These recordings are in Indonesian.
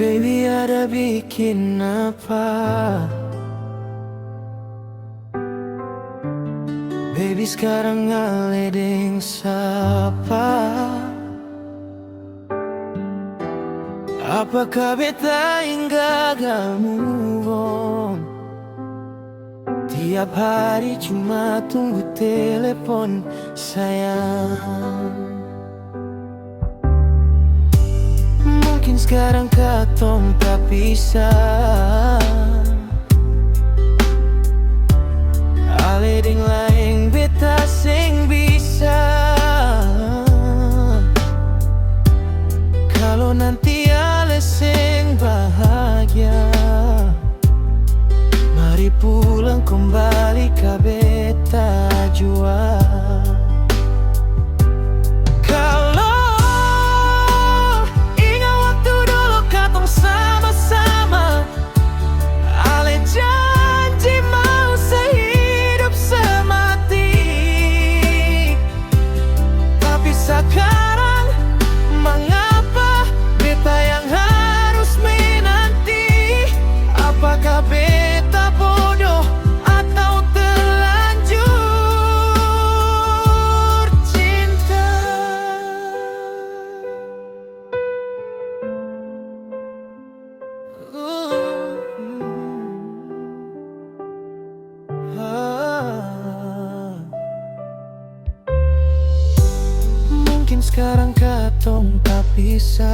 Baby, ada bikin apa? Baby, sekarang ngeleding siapa? Apakah beta hingga gak move on? Tiap hari cuma tunggu telepon sayang. Mungkin sekarang katong tak bisa. Aleding laeng beta sing bisa. Kalau nanti ale sing bahagia, mari pulang kembali ke beta jua. Sekarang mengapa beta yang harus menanti? Apakah beta bodoh atau terlanjur cinta? Mungkin sekarang katong tak bisa.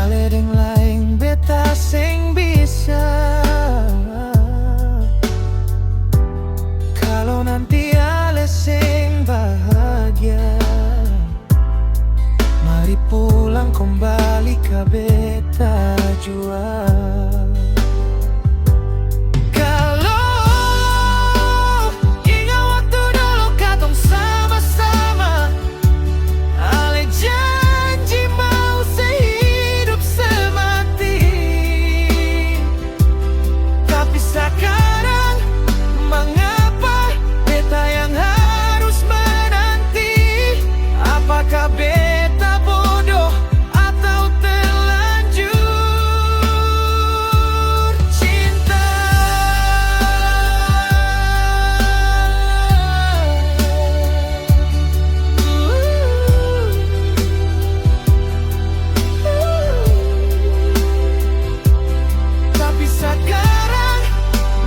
Aleding laeng beta sing bisa. Kalau nanti ale sing bahagia, mari pulang kembali ke beta jua. Sekarang mengapa beta yang harus menanti? Apakah beta bodoh atau terlanjur cinta? Tapi sekarang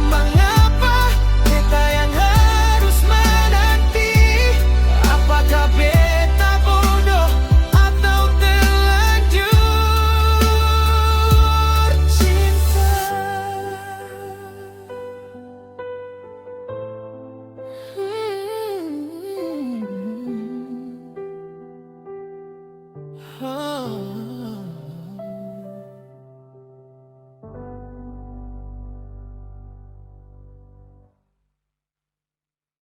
mengapa beta yang harus menanti? Apakah beta bodoh atau terlanjur cinta? Oh.